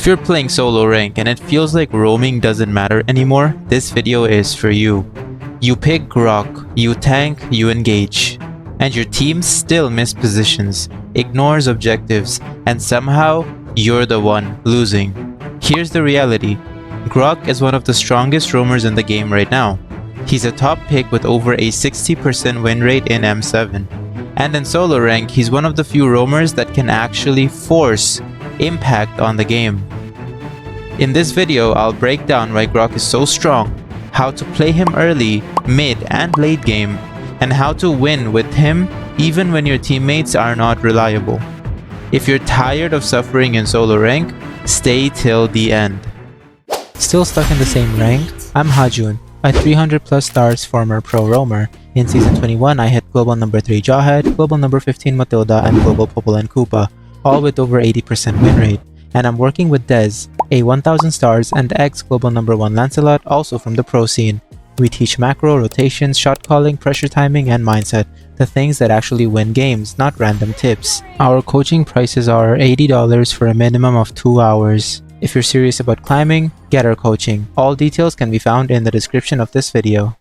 If you're playing solo rank and it feels like roaming doesn't matter anymore, this video is for you. You pick Grock, you tank, you engage, and your team still miss positions, ignores objectives, and somehow you're the one losing. Here's the reality. Grock is one of the strongest roamers in the game right now. He's a top pick with over a 60% win rate in M7. And in solo rank, he's one of the few roamers that can actually force impact on the game. In this video, I'll break down why Grock is so strong, how to play him early, mid, and late game, and how to win with him even when your teammates are not reliable. If you're tired of suffering in solo rank, stay till the end. Still stuck in the same rank? I'm Hajun, a 300 plus stars former pro roamer. In season 21, I hit global number 3 Jawhead, global number 15 Matilda, and global Popol and Koopa, all with over 80% win rate. And I'm working with Dez, a 1000 stars and ex global number 1 Lancelot, also from the pro scene. We teach macro, rotations, shot calling, pressure timing, and mindset, the things that actually win games, not random tips. Our coaching prices are $80 for a minimum of 2 hours. If you're serious about climbing, get our coaching. All details can be found in the description of this video.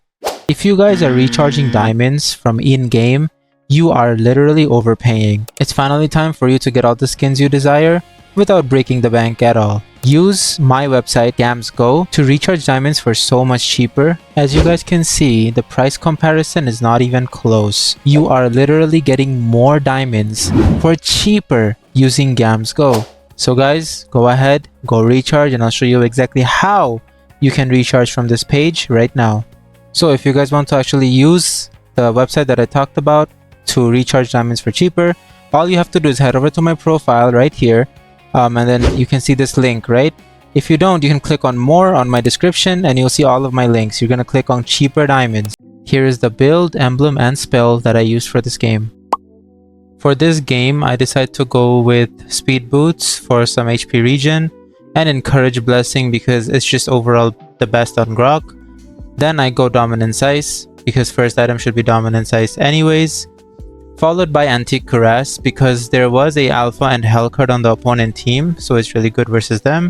If you guys are recharging diamonds from in-game, you are literally overpaying. It's finally time for you to get all the skins you desire without breaking the bank at all. Use my website GamsGo to recharge diamonds for so much cheaper. As you guys can see, the price comparison is not even close. You are literally getting more diamonds for cheaper using GamsGo. So guys, go ahead, go recharge, and I'll show you exactly how you can recharge from this page right now. So if you guys want to actually use the website that I talked about to recharge diamonds for cheaper, all you have to do is head over to my profile right here. And then you can see this link, right? If you don't, you can click on more on my description and you'll see all of my links. You're going to click on cheaper diamonds. Here is the build, emblem, and spell that I used for this game. For this game, I decided to go with speed boots for some HP regen and encourage blessing because it's just overall the best on Grock. Then I go dominant size because first item should be dominant size anyways. Followed by Antique Cuirass because there was a Alpha and Hell card on the opponent team, so it's really good versus them.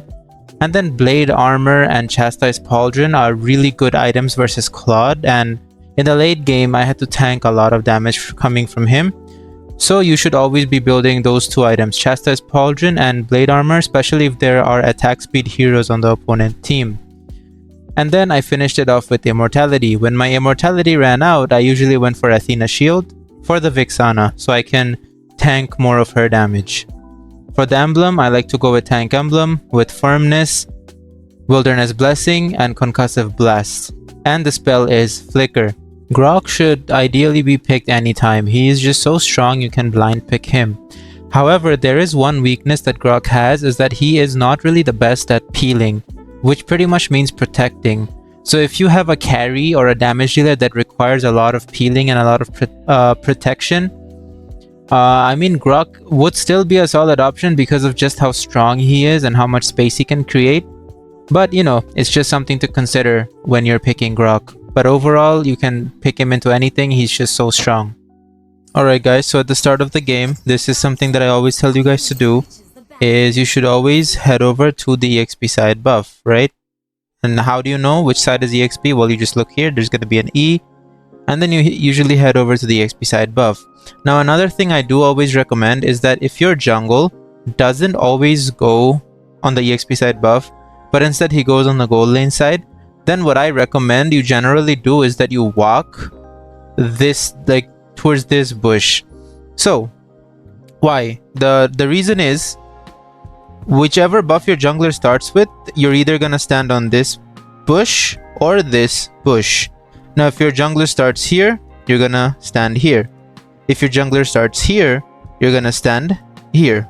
And then Blade Armor and Chastised Pauldron are really good items versus Claude, and in the late game I had to tank a lot of damage coming from him. So you should always be building those two items, Chastised Pauldron and Blade Armor, especially if there are attack speed heroes on the opponent team. And then I finished it off with Immortality. When my Immortality ran out, I usually went for Athena Shield for the Vixana, so I can tank more of her damage. For the emblem, I like to go with Tank Emblem with Firmness, Wilderness Blessing, and Concussive Blast. And the spell is Flicker. Grock should ideally be picked anytime. He is just so strong you can blind pick him. However, there is one weakness that Grock has, is that he is not really the best at peeling, which pretty much means protecting. So if you have a carry or a damage dealer that requires a lot of peeling and a lot of protection, I mean Grock would still be a solid option because of just how strong he is and how much space he can create. But you know, it's just something to consider when you're picking Grock. But overall, you can pick him into anything, he's just so strong. Alright guys, so at the start of the game, this is something that I always tell you guys to do, is you should always head over to the EXP side buff, right? And how do you know which side is EXP? Well, you just look here, there's going to be an E, and then you usually head over to the EXP side buff. Now, another thing I do always recommend is that if your jungle doesn't always go on the EXP side buff, but instead he goes on the gold lane side, then what I recommend you generally do is that you walk this, like, towards this bush. So, why? The reason is, whichever buff your jungler starts with, you're either gonna stand on this bush or this bush. Now if your jungler starts here, you're gonna stand here. If your jungler starts here, you're gonna stand here.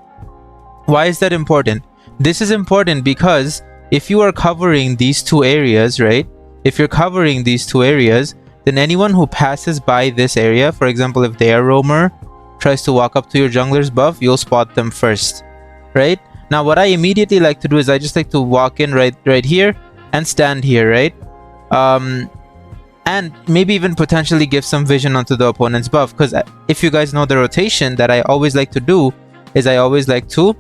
Why is that important? This is important because if you are covering these two areas, right? If you're covering these two areas, then anyone who passes by this area, for example, if they are roamer, tries to walk up to your jungler's buff, you'll spot them first, right? Now what I immediately like to do is I just like to walk in right here and stand here, right? And maybe even potentially give some vision onto the opponent's buff, because if you guys know the rotation that I always like to do is I always like to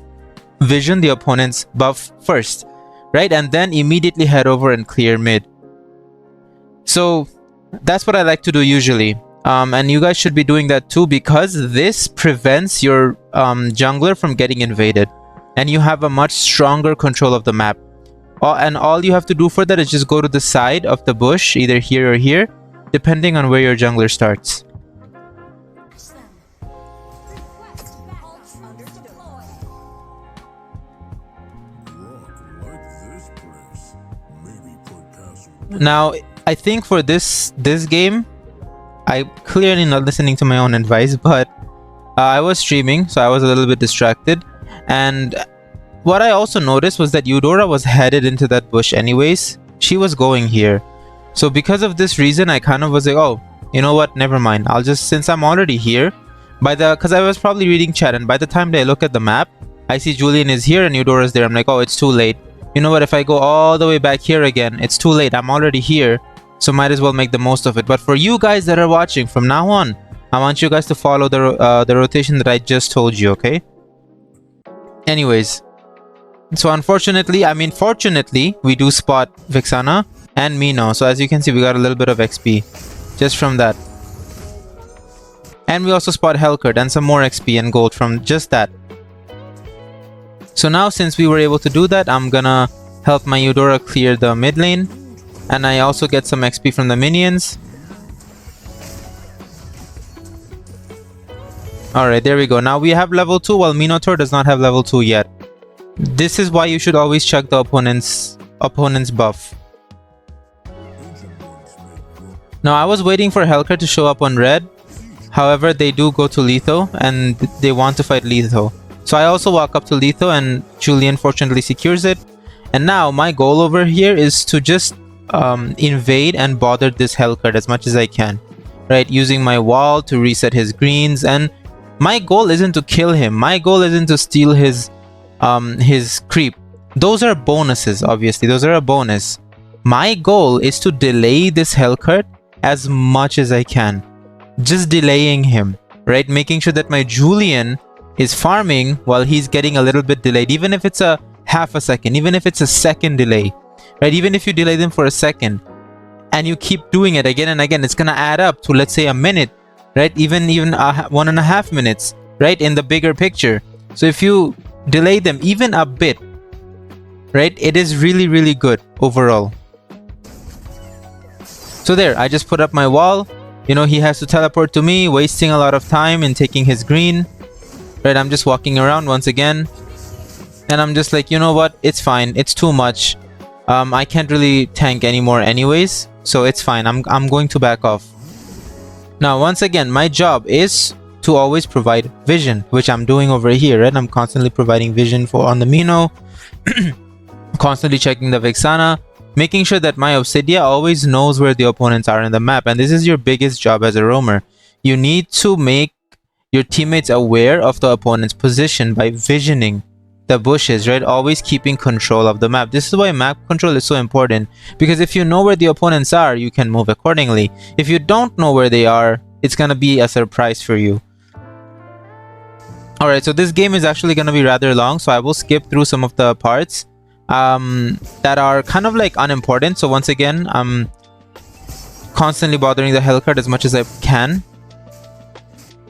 vision the opponent's buff first, right? And then immediately head over and clear mid. So that's what I like to do usually. And you guys should be doing that too, because this prevents your jungler from getting invaded. And you have a much stronger control of the map. And all you have to do for that is just go to the side of the bush, either here or here, depending on where your jungler starts. Now, I think for this game, I'm clearly not listening to my own advice, but I was streaming, so I was a little bit distracted. And what I also noticed was that Eudora was headed into that bush anyways. She was going here. So because of this reason, I kind of was like, oh, you know what, never mind. I'll just, since I'm already here, because I was probably reading chat, and by the time that I look at the map, I see Julian is here and Eudora's there. I'm like, oh, it's too late. You know what, if I go all the way back here again, it's too late. I'm already here, so might as well make the most of it. But for you guys that are watching, from now on, I want you guys to follow the rotation that I just told you, okay? Anyways, so unfortunately, I mean fortunately, we do spot Vexana and Mino. So as you can see, we got a little bit of XP just from that. And we also spot Helcurt and some more XP and gold from just that. So now, since we were able to do that, I'm gonna help my Eudora clear the mid lane. And I also get some XP from the minions. Alright, there we go. Now we have level 2 while Minotaur does not have level 2 yet. This is why you should always check the opponent's buff. Now I was waiting for Helcurt to show up on red. However, they do go to Letho and they want to fight Letho. So I also walk up to Letho and Julian fortunately secures it. And now my goal over here is to just invade and bother this Helcurt as much as I can. Right, using my wall to reset his greens. And my goal isn't to kill him. My goal isn't to steal his creep. Those are bonuses, obviously. Those are a bonus. My goal is to delay this Helcurt as much as I can. Just delaying him, right? Making sure that my Julian is farming while he's getting a little bit delayed. Even if it's a half a second, even if it's a second delay, right? Even if you delay them for a second and you keep doing it again and again, it's gonna add up to, let's say, a minute, right? Even 1.5 minutes, right? In the bigger picture. So if you delay them even a bit, right, it is really, really good overall. So there, I just put up my wall. You know, he has to teleport to me, wasting a lot of time in taking his green. Right, I'm just walking around once again. And I'm just like, you know what? It's fine. It's too much. I can't really tank anymore anyways. So it's fine. I'm going to back off. Now, once again, my job is to always provide vision, which I'm doing over here, right? I'm constantly providing vision on the Mino. Constantly checking the Vexana. Making sure that my Obsidia always knows where the opponents are in the map. And this is your biggest job as a roamer. You need to make your teammates aware of the opponent's position by visioning the bushes, right? Always keeping control of the map. This is why map control is so important, because if you know where the opponents are, you can move accordingly. If you don't know where they are, it's gonna be a surprise for you. Alright, so this game is actually gonna be rather long, so I will skip through some of the parts that are kind of like unimportant. So once again, I'm constantly bothering the Helcurt as much as I can.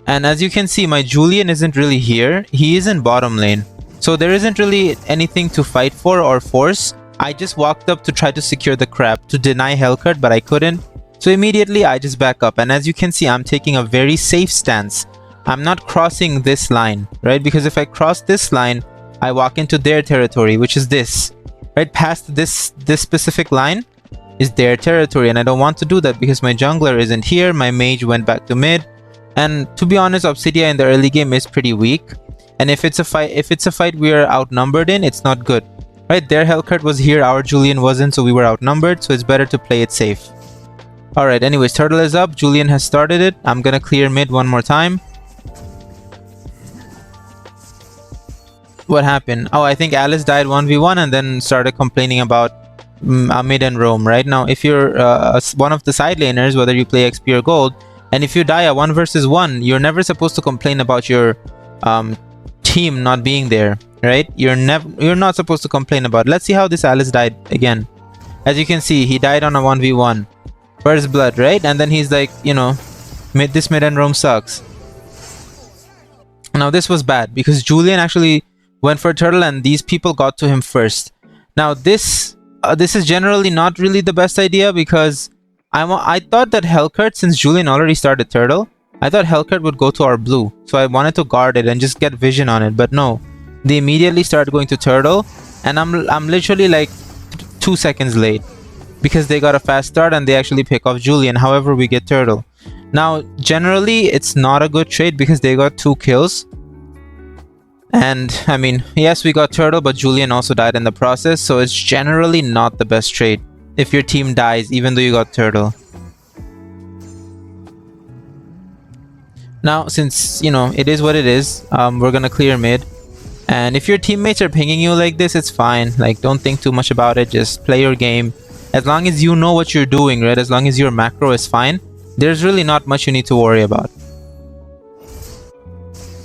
And as you can see, my Julian isn't really here. He is in bottom lane. So there isn't really anything to fight for or force. I just walked up to try to secure the crab, to deny Helcurt, but I couldn't. So immediately I just back up. And as you can see, I'm taking a very safe stance. I'm not crossing this line, right? Because if I cross this line, I walk into their territory, which is this. Right past this specific line is their territory. And I don't want to do that because my jungler isn't here. My mage went back to mid. And to be honest, Obsidia in the early game is pretty weak. And if it's a fight we are outnumbered in, it's not good. Right, their Helcurt was here, our Julian wasn't, so we were outnumbered, so it's better to play it safe. Alright, anyways, turtle is up, Julian has started it. I'm gonna clear mid one more time. What happened? Oh, I think Alice died 1v1 and then started complaining about mid and roam. Right now, if you're one of the side laners, whether you play XP or gold, and if you die a 1 versus 1, you're never supposed to complain about your team not being there, right? You're not supposed to complain about it. Let's see how this Alice died again. As you can see, he died on a 1v1. First blood, right? And then he's like, you know, this mid-end roam sucks. Now this was bad because Julian actually went for a turtle and these people got to him first. Now this is generally not really the best idea because I thought that Hellcurt, since Julian already started turtle, I thought Hellcurt would go to our blue. So I wanted to guard it and just get vision on it, but no. They immediately started going to turtle and I'm literally like 2 seconds late because they got a fast start and they actually pick off Julian. However, we get turtle. Now, generally, it's not a good trade because they got 2 kills. And, I mean, yes, we got turtle, but Julian also died in the process. So it's generally not the best trade if your team dies, even though you got turtle. Now, since, you know, it is what it is, we're gonna clear mid. And if your teammates are pinging you like this, it's fine. Like, don't think too much about it. Just play your game. As long as you know what you're doing, right? As long as your macro is fine, there's really not much you need to worry about.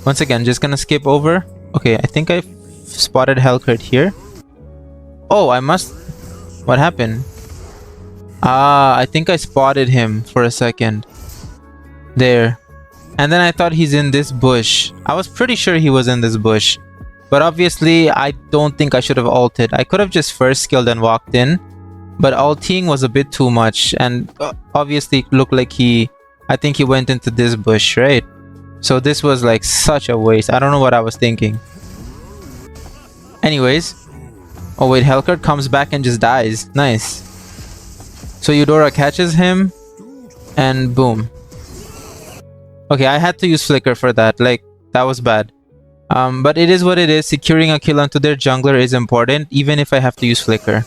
Once again, just gonna skip over. Okay, I think I spotted Hellcurt here. Oh, I must... What happened? Ah, I think I spotted him for a second. There. And then I thought he's in this bush. I was pretty sure he was in this bush. But obviously, I don't think I should have ulted. I could have just first skilled and walked in. But ulting was a bit too much. And obviously, it looked like I think he went into this bush, right? So this was like such a waste. I don't know what I was thinking. Anyways. Oh wait, Hellcurt comes back and just dies. Nice. So Eudora catches him. And boom. Okay, I had to use Flicker for that. Like, that was bad. But it is what it is. Securing a kill onto their jungler is important, even if I have to use Flicker.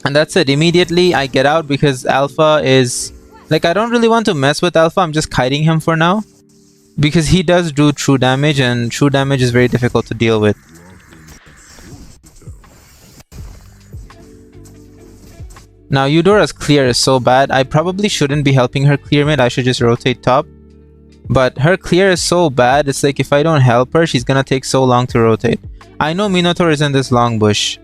And that's it. Immediately, I get out because Alpha is... Like, I don't really want to mess with Alpha. I'm just kiting him for now. Because he does do true damage, and true damage is very difficult to deal with. Now, Eudora's clear is so bad. I probably shouldn't be helping her clear mid. I should just rotate top. But her clear is so bad. It's like if I don't help her, she's gonna take so long to rotate. I know Minotaur is in this long bush.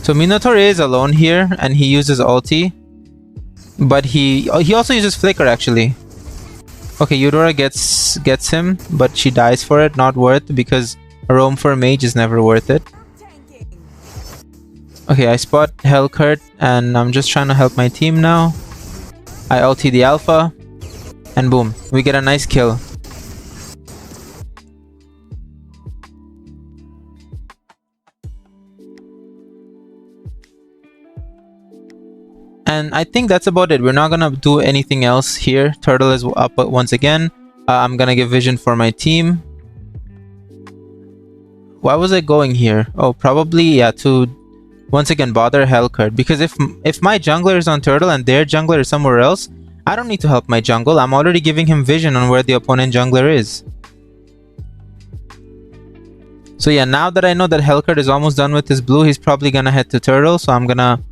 So Minotaur is alone here and he uses ulti. But he also uses Flicker actually. Okay, Eudora gets him, but she dies for it. Not worth because a roam for a mage is never worth it. Okay, I spot Hellcurt and I'm just trying to help my team now. I ulti the Alpha and boom, we get a nice kill. And I think that's about it. We're not gonna do anything else here. Turtle is up once again. I'm gonna give vision for my team. Why was I going here? Oh, probably, yeah, to once again bother Hellcurt. Because if my jungler is on turtle and their jungler is somewhere else, I don't need to help my jungle. I'm already giving him vision on where the opponent jungler is. So yeah, now that I know that Hellcurt is almost done with his blue, he's probably gonna head to turtle. So I'm gonna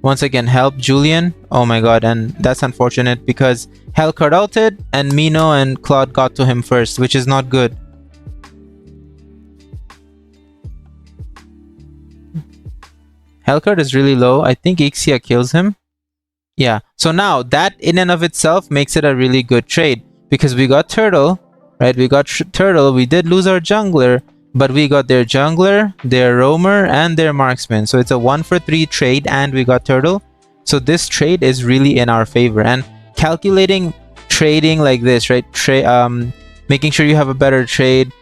once again help Julian. Oh my god, and that's unfortunate because Hellcurt ulted and Mino and Claude got to him first, which is not good. Hellcurt is really low. I think Ixia kills him. Yeah, so now that in and of itself makes it a really good trade because we got turtle, right? We got turtle. We did lose our jungler, but we got their jungler, their roamer, and their marksman. So it's a 1-for-3 trade and we got turtle. So this trade is really in our favor. And calculating trading like this, right? Making sure you have a better trade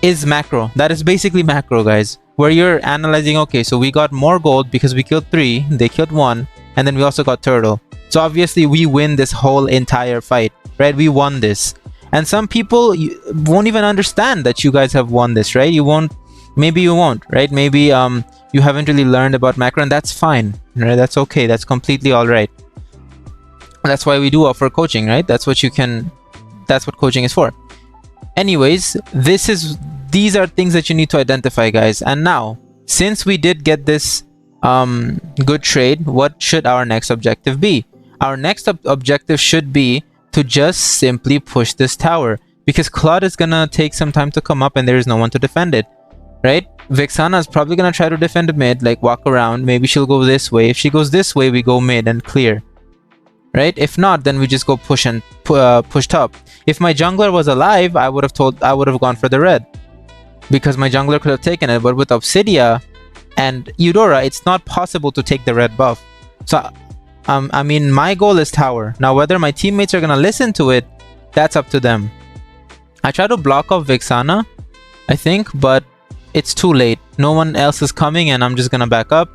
is macro. That is basically macro, guys. Where you're analyzing, okay, so we got more gold because we killed 3, they killed 1, and then we also got turtle. So obviously we win this whole entire fight, right? We won this. And some people won't even understand that you guys have won this, right? You won't, maybe you won't, right? Maybe you haven't really learned about macro, and that's fine, right? That's okay, that's completely all right. That's why we do offer coaching, right? That's what coaching is for. Anyways, these are things that you need to identify, guys. And now, since we did get this good trade, what should our next objective be? Our next objective should be to just simply push this tower, because Claude is gonna take some time to come up and there is no one to defend it, right? Vexana is probably gonna try to defend mid, like walk around. Maybe she'll go this way. If she goes this way, we go mid and clear, right? If not, then we just go push and push top. If my jungler was alive, I would have gone for the red, because my jungler could have taken it. But with Obsidia and Eudora, it's not possible to take the red buff. So I mean, my goal is tower. Now whether my teammates are gonna listen to it, that's up to them. I try to block off Vexana, I think, but it's too late. No one else is coming and I'm just gonna back up.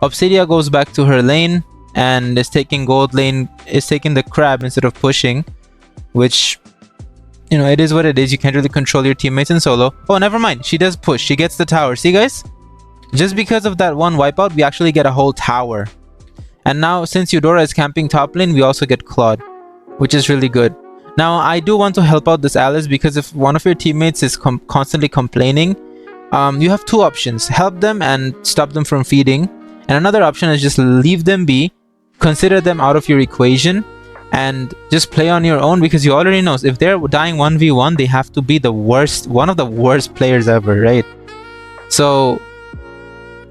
Obsidia goes back to her lane and is taking gold lane, is taking the crab instead of pushing, which, you know, it is what it is. You can't really control your teammates in solo. Oh, never mind. She does push. She gets the tower. See, guys? Just because of that one wipeout, we actually get a whole tower. And now, since Eudora is camping top lane, we also get Claude, which is really good. Now, I do want to help out this Alice, because if one of your teammates is constantly complaining, you have two options. Help them and stop them from feeding. And another option is just leave them be, consider them out of your equation, and just play on your own, because you already know if they're dying 1v1, they have to be the worst, one of the worst players ever, right? So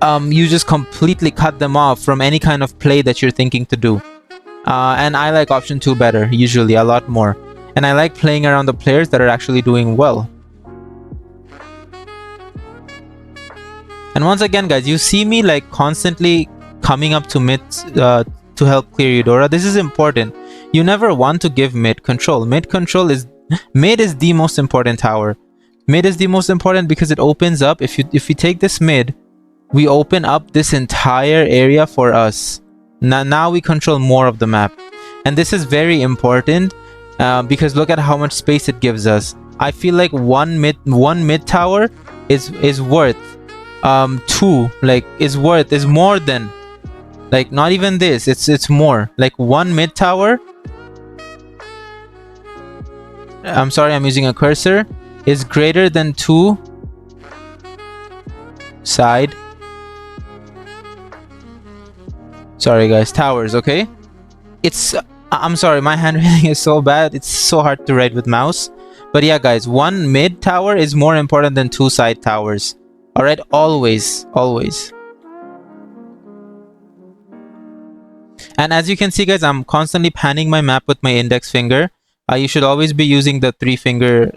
you just completely cut them off from any kind of play that you're thinking to do. And I like option 2 better, usually a lot more. And I like playing around the players that are actually doing well. And once again, guys, you see me like constantly coming up to mid to help clear Eudora. This is important. You never want to give mid control. Mid is the most important tower. Mid is the most important because it opens up. If you take this mid, we open up this entire area for us. Now we control more of the map, and this is very important because look at how much space it gives us. I feel like one mid tower is worth is more than, like, not even this, it's more like one mid tower. I'm sorry, I'm using a cursor, is greater than 2 side, sorry guys, towers. Okay, it's I'm sorry, my handwriting is so bad, it's so hard to write with mouse. But yeah, guys, one mid tower is more important than 2 side towers. All right, always. And as you can see, guys, I'm constantly panning my map with my index finger. You should always be using the 3-finger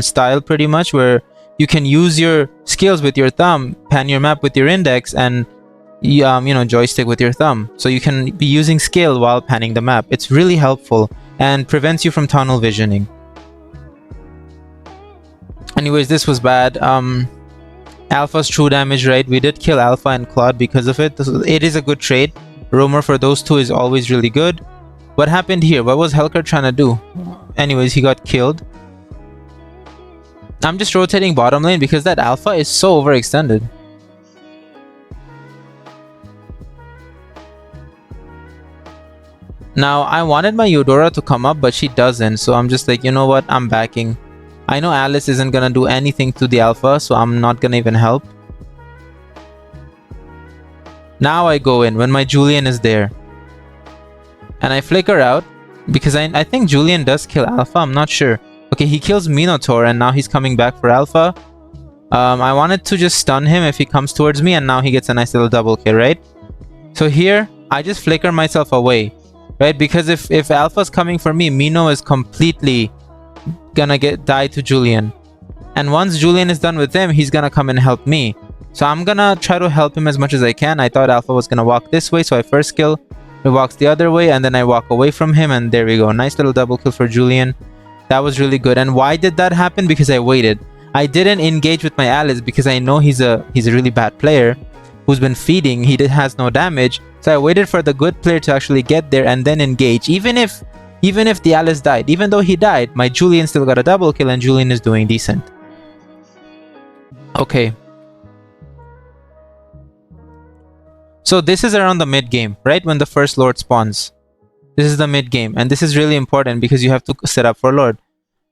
style, pretty much, where you can use your skills with your thumb, pan your map with your index, and you know, joystick with your thumb. So you can be using skill while panning the map. It's really helpful and prevents you from tunnel visioning. Anyways, this was bad. Alpha's true damage, right? We did kill Alpha and Claude because of it. It is a good trade. Roamer for those two is always really good. What happened here? What was Helker trying to do? Anyways, he got killed. I'm just rotating bottom lane because that Alpha is so overextended. Now, I wanted my Eudora to come up, but she doesn't. So I'm just like, you know what? I'm backing. I know Alice isn't gonna do anything to the Alpha, so I'm not gonna even help. Now I go in when my Julian is there. And I flicker out because I think Julian does kill Alpha, I'm not sure. Okay, he kills Minotaur and now he's coming back for Alpha. I wanted to just stun him if he comes towards me, and now he gets a nice little double kill, right? So here, I just flicker myself away, right? Because if Alpha's coming for me, Mino is completely gonna die to Julian. And once Julian is done with him, he's gonna come and help me. So I'm gonna try to help him as much as I can. I thought Alpha was gonna walk this way, so I first kill. He walks the other way, and then I walk away from him, and there we go. Nice little double kill for Julian. That was really good. And why did that happen? Because I waited. I didn't engage with my Alice because I know he's a really bad player who's been feeding. He has no damage. So I waited for the good player to actually get there and then engage. Even if the Alice died, even though he died, my Julian still got a double kill, and Julian is doing decent. Okay. So this is around the mid game, right? When the first Lord spawns. This is the mid game, and this is really important because you have to set up for Lord.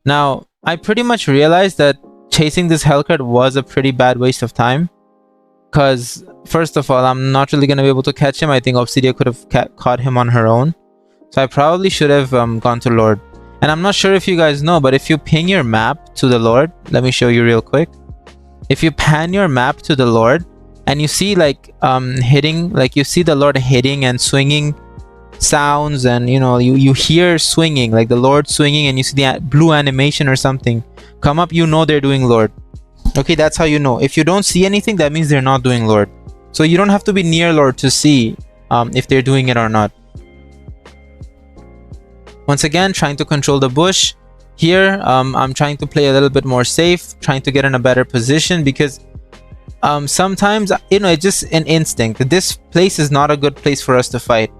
Now, I pretty much realized that chasing this Hellcard was a pretty bad waste of time. Because, first of all, I'm not really going to be able to catch him. I think Obsidia could have caught him on her own. So I probably should have gone to Lord. And I'm not sure if you guys know, but if you ping your map to the Lord, let me show you real quick. If you pan your map to the Lord and you see like hitting, like you see the Lord hitting and swinging sounds, and you know, you hear swinging, like the Lord swinging, and you see the blue animation or something come up, you know they're doing Lord. Okay, that's how you know. If you don't see anything, that means they're not doing Lord. So you don't have to be near Lord to see if they're doing it or not. Once again, trying to control the bush. Here, I'm trying to play a little bit more safe, trying to get in a better position, because sometimes, you know, it's just an instinct. This place is not a good place for us to fight.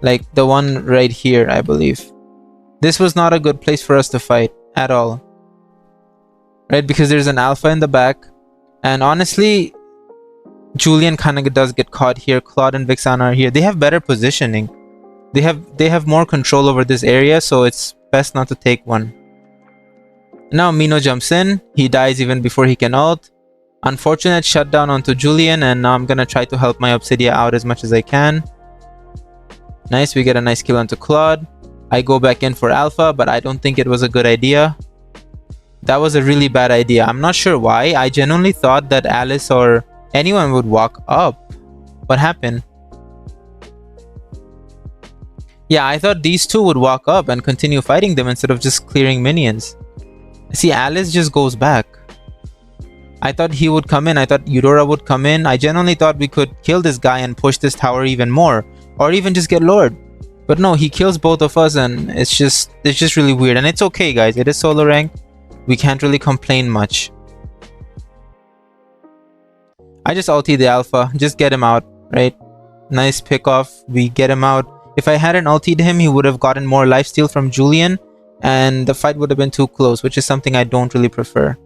Like the one right here, I believe. This was not a good place for us to fight at all. Right, because there's an alpha in the back. And honestly, Julian kind of does get caught here. Claude and Vixana are here. They have better positioning. They have more control over this area, so it's best not to take one. Now Mino jumps in. He dies even before he can ult. Unfortunate shutdown onto Julian, and now I'm gonna try to help my Obsidia out as much as I can. Nice, we get a nice kill onto Claude. I go back in for Alpha, but I don't think it was a good idea. That was a really bad idea. I'm not sure why. I genuinely thought that Alice or anyone would walk up. What happened? Yeah, I thought these two would walk up and continue fighting them instead of just clearing minions. See, Alice just goes back. I thought he would come in. I thought Eudora would come in. I genuinely thought we could kill this guy and push this tower even more. Or even just get Lord. But no, he kills both of us, and it's just really weird. And it's okay, guys. It is solo rank. We can't really complain much. I just ulti the Alpha. Just get him out, right? Nice pick off. We get him out. If I hadn't ultied him, he would have gotten more lifesteal from Julian, and the fight would have been too close, which is something I don't really prefer.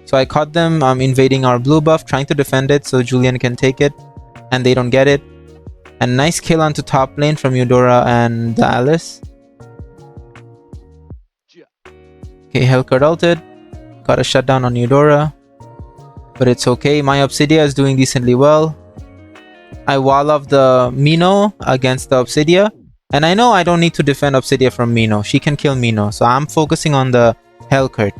So I caught them invading our blue buff, trying to defend it so Julian can take it, and they don't get it. And nice kill onto top lane from Eudora and Alice. Okay, Hellcurt ulted. Got a shutdown on Eudora. But it's okay. My Obsidia is doing decently well. I wall off the Mino against the Obsidia. And I know I don't need to defend Obsidia from Mino. She can kill Mino. So I'm focusing on the Hellcurt,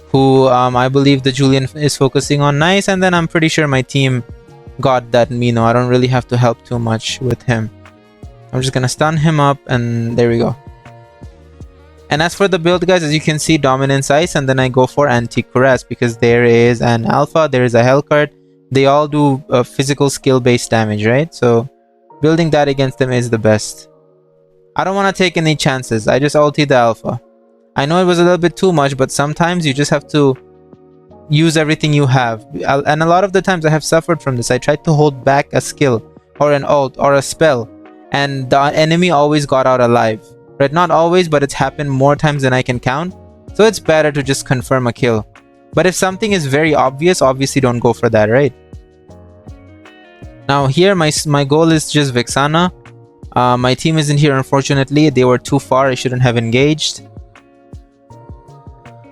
who I believe the Julian is focusing on. Nice. And then I'm pretty sure my team got that Mino. I don't really have to help too much with him. I'm just gonna stun him up, and there we go. And as for the build, guys, as you can see, Dominance Ice, and then I go for Anti-Cuirass because there is an Alpha, there is a Hellcurt. They all do physical skill-based damage, right? So building that against them is the best. I don't want to take any chances. I just ulti the Alpha. I know it was a little bit too much, but sometimes you just have to use everything you have. And a lot of the times I have suffered from this. I tried to hold back a skill or an ult or a spell, and the enemy always got out alive. Right? Not always, but it's happened more times than I can count. So it's better to just confirm a kill. But if something is very obvious, obviously don't go for that, right? Now here, my goal is just Vixana. My team isn't here, unfortunately. They were too far. I shouldn't have engaged.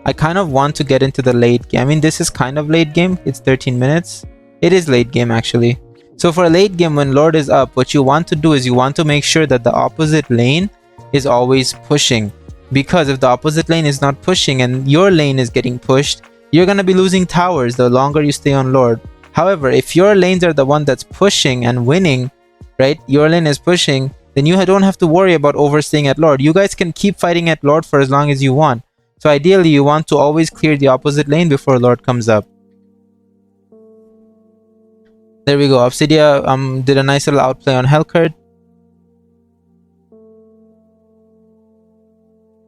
I kind of want to get into the late game. I mean, this is kind of late game. It's 13 minutes. It is late game, actually. So for a late game, when Lord is up, what you want to do is you want to make sure that the opposite lane is always pushing. Because if the opposite lane is not pushing and your lane is getting pushed, you're going to be losing towers the longer you stay on Lord. However, if your lanes are the one that's pushing and winning, right? Your lane is pushing, then you don't have to worry about overstaying at Lord. You guys can keep fighting at Lord for as long as you want. So ideally, you want to always clear the opposite lane before Lord comes up. There we go. Obsidia did a nice little outplay on Hellcurt.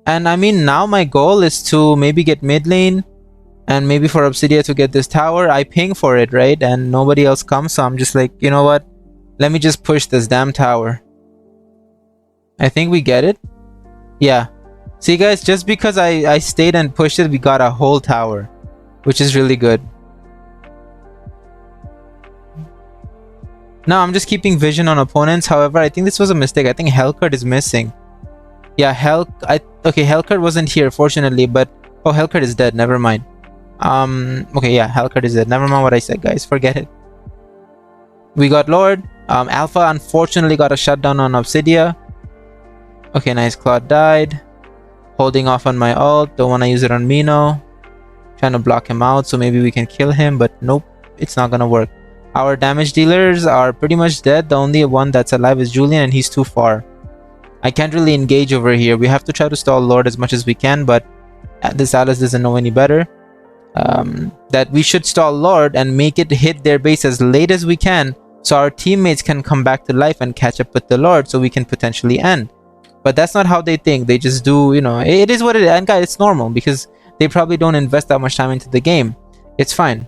And I mean, now my goal is to maybe get mid lane, and maybe for Obsidia to get this tower. I ping for it, right? And nobody else comes, so I'm just like, you know what? Let me just push this damn tower. I think we get it. Yeah. See, guys, just because I stayed and pushed it, we got a whole tower, which is really good. Now I'm just keeping vision on opponents. However, I think this was a mistake. I think Hellcurt is missing. Yeah, okay, Hellcurt wasn't here, fortunately, but oh, Hellcurt is dead. Never mind. Okay, yeah, Hellcurt is dead. Never mind what I said, guys. Forget it. We got Lord. Alpha unfortunately got a shutdown on Obsidia. Okay, nice. Claude died. Holding off on my ult. Don't want to use it on Mino. Trying to block him out so maybe we can kill him, but nope, it's not gonna work. Our damage dealers are pretty much dead. The only one that's alive is Julian, and he's too far. I can't really engage over here. We have to try to stall Lord as much as we can, but this Alice doesn't know any better. That we should stall Lord and make it hit their base as late as we can, so our teammates can come back to life and catch up with the Lord, so we can potentially end. But that's not how they think. They just do, you know, it is what it is. And guys, it's normal because they probably don't invest that much time into the game. It's fine.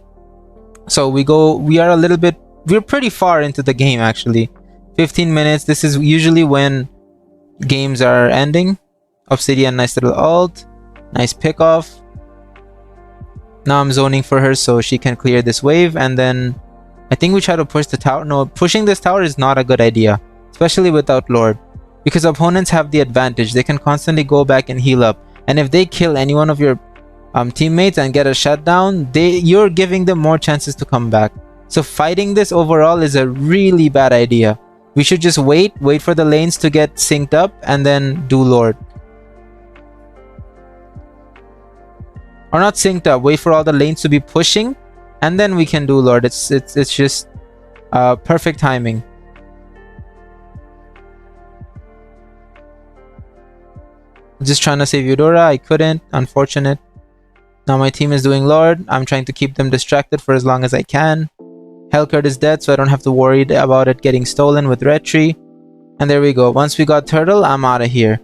So we're pretty far into the game actually. 15 minutes. This is usually when games are ending. Obsidian, nice little ult. Nice pick off. Now I'm zoning for her so she can clear this wave, and then I think we try to push the tower. No, pushing this tower is not a good idea, especially without Lord, because opponents have the advantage. They can constantly go back and heal up, and if they kill any one of your teammates and get a shutdown, you're giving them more chances to come back. So fighting this overall is a really bad idea. We should just wait for the lanes to get synced up and then do Lord. Or not synced up, wait for all the lanes to be pushing and then we can do Lord. It's just perfect timing. Just trying to save Eudora, I couldn't, unfortunate. Now my team is doing Lord. I'm trying to keep them distracted for as long as I can. Hellcurt is dead, so I don't have to worry about it getting stolen with Retri. And there we go. Once we got Turtle, I'm out of here.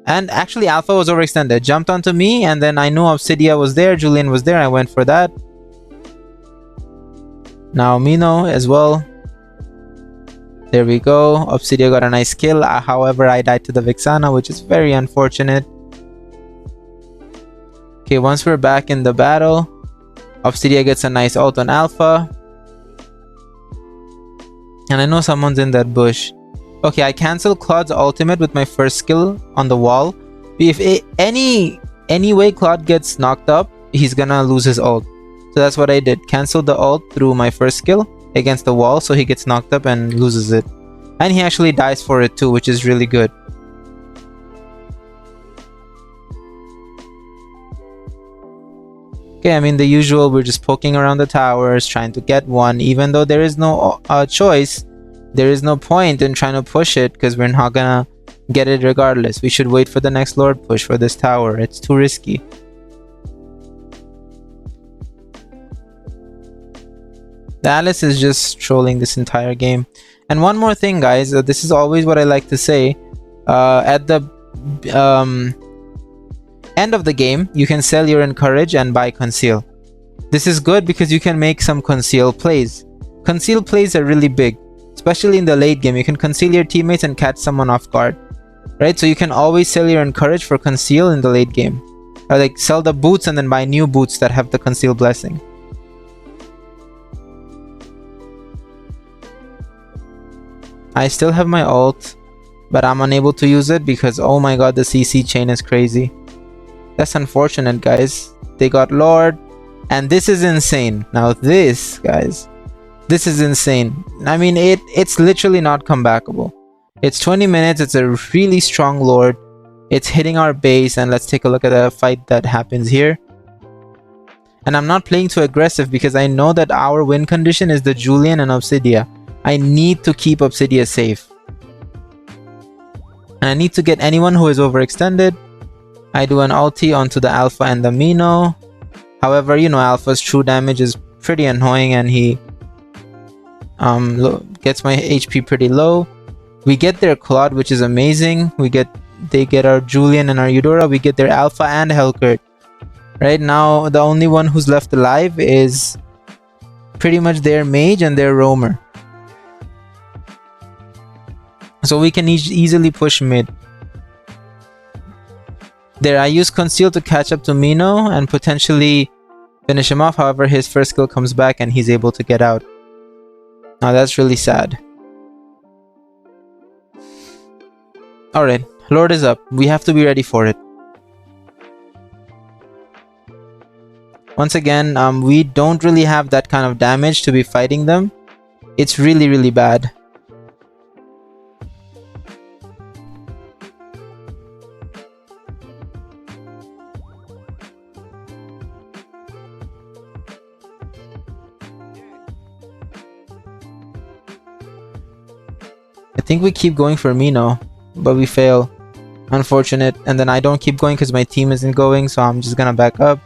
And actually Alpha was overextended. Jumped onto me, and then I knew Obsidia was there, Julian was there, I went for that. Now Mino as well. There we go. Obsidia got a nice kill. However, I died to the Vixana, which is very unfortunate. Okay, once we're back in the battle, Obsidia gets a nice ult on Alpha. And I know someone's in that bush. Okay, I cancel Claude's ultimate with my first skill on the wall. If any way Claude gets knocked up, he's gonna lose his ult. So that's what I did. Cancel the ult through my first skill against the wall, so he gets knocked up and loses it. And he actually dies for it too, which is really good. Okay, I mean the usual, we're just poking around the towers, trying to get one, even though there is no choice. There is no point in trying to push it because we're not gonna get it regardless. We should wait for the next Lord push for this tower. It's too risky. The Alice is just trolling this entire game. And one more thing, guys, this is always what I like to say. At the end of the game, you can sell your Encourage and buy Conceal. This is good because you can make some Conceal plays. Conceal plays are really big, especially in the late game. You can conceal your teammates and catch someone off guard, right? So you can always sell your Encourage for Conceal in the late game, or like sell the boots and then buy new boots that have the Conceal blessing. I still have my ult, but I'm unable to use it because, oh my god, the CC chain is crazy. That's unfortunate, guys. They got Lord, and this is insane. Now this, guys, this is insane. I mean, it's literally not comebackable. It's 20 minutes. It's a really strong Lord. It's hitting our base, and let's take a look at the fight that happens here. And I'm not playing too aggressive because I know that our win condition is the Julian and Obsidia. I need to keep Obsidia safe. And I need to get anyone who is overextended. I do an ulti onto the Alpha and the Mino. However, you know, Alpha's true damage is pretty annoying and he gets my HP pretty low. We get their Claude, which is amazing. They get our Julian and our Eudora. We get their Alpha and Hellcurt. Right now, the only one who's left alive is pretty much their mage and their roamer. So we can easily push mid. There, I use Conceal to catch up to Mino and potentially finish him off. However, his first skill comes back and he's able to get out. Now that's really sad. Alright, Lord is up. We have to be ready for it. Once again, we don't really have that kind of damage to be fighting them. It's really, really bad. think we keep going for Mino, but we fail. Unfortunate. And then I don't keep going because my team isn't going, so I'm just gonna back up.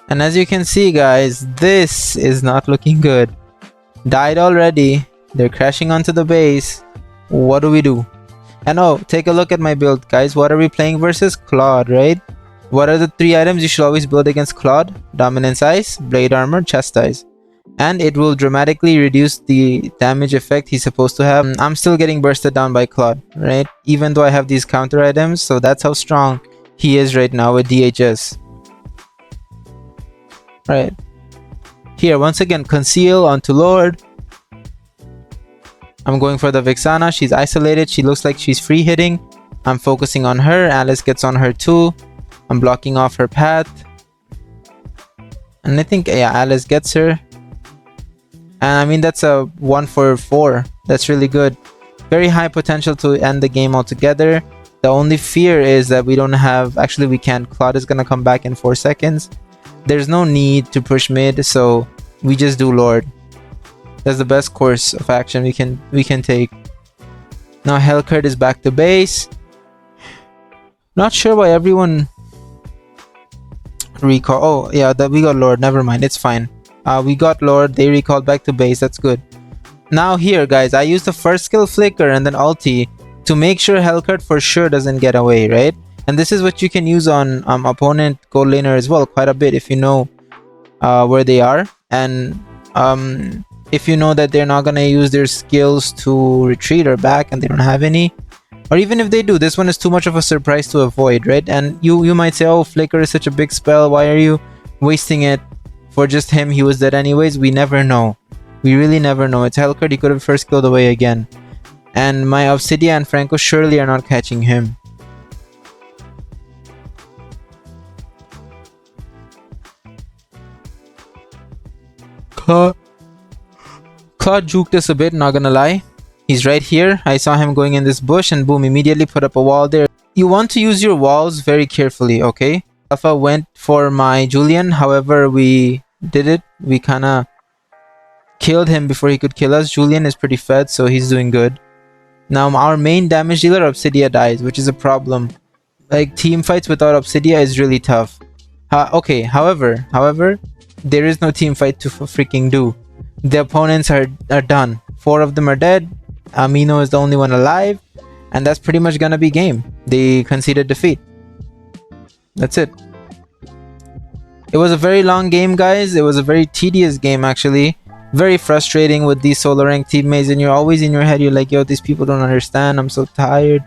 And as you can see, guys, this is not looking good. Died already. They're crashing onto the base. What do we do? And oh, take a look at my build, guys. What are we playing versus? Claude, right? What are the 3 items you should always build against Claude? Dominance Ice, Blade Armor, Chastise. And it will dramatically reduce the damage effect he's supposed to have. I'm still getting bursted down by Claude, right? Even though I have these counter items, so that's how strong he is right now with DHS. Right. Here, once again, Conceal onto Lord. I'm going for the Vixana. She's isolated. She looks like she's free hitting. I'm focusing on her. Alice gets on her too. I'm blocking off her path. And I think, yeah, Alice gets her. And I mean, that's a 1 for 4. That's really good. Very high potential to end the game altogether. The only fear is that we don't have... Actually, we can't. Claude is going to come back in 4 seconds. There's no need to push mid, so we just do Lord. That's the best course of action we can take. Now Hellcurt is back to base. Not sure why everyone recall. Oh yeah, that we got Lord. Never mind, it's fine. We got Lord. They recalled back to base. That's good. Now here, guys, I use the first skill Flicker and then ulti to make sure Hellcurt for sure doesn't get away, right? And this is what you can use on opponent gold laner as well, quite a bit if you know where they are, and if you know that they're not gonna use their skills to retreat or back and they don't have any, or even if they do, this one is too much of a surprise to avoid, right? And you might say, oh, Flicker is such a big spell, why are you wasting it for just him? He was dead anyways. We never know. We really never know. It's Hellcurt. He could have first killed away again, and my Obsidia and Franco surely are not catching him. Claude juked us a bit, not gonna lie. He's right here. I saw him going in this bush and boom, immediately put up a wall there. You want to use your walls very carefully, okay? Alpha went for my Julian, however we did it. We kinda killed him before he could kill us. Julian is pretty fed, so he's doing good. Now our main damage dealer, Obsidia, dies, which is a problem. Like, team fights without Obsidia is really tough. Okay, however, there is no team fight to freaking do. The opponents are done. 4 of them are dead. Amino is the only one alive, and that's pretty much gonna be game. They conceded defeat. That's it. It was a very long game, guys. It was a very tedious game, actually. Very frustrating with these solo rank teammates, and you're always in your head, you're like, yo, these people don't understand. I'm so tired.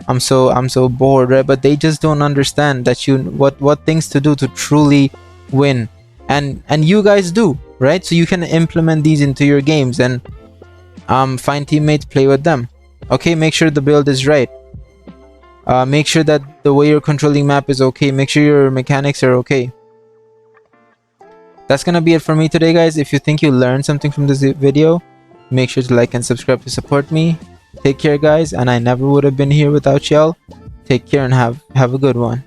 I'm so bored, right? But they just don't understand that what things to do to truly win. And you guys do, right? So you can implement these into your games and find teammates, play with them. Okay, make sure the build is right. Make sure that the way you're controlling map is okay. Make sure your mechanics are okay. That's gonna be it for me today, guys. If you think you learned something from this video, make sure to like and subscribe to support me. Take care, guys, and I never would have been here without y'all. Take care and have a good one.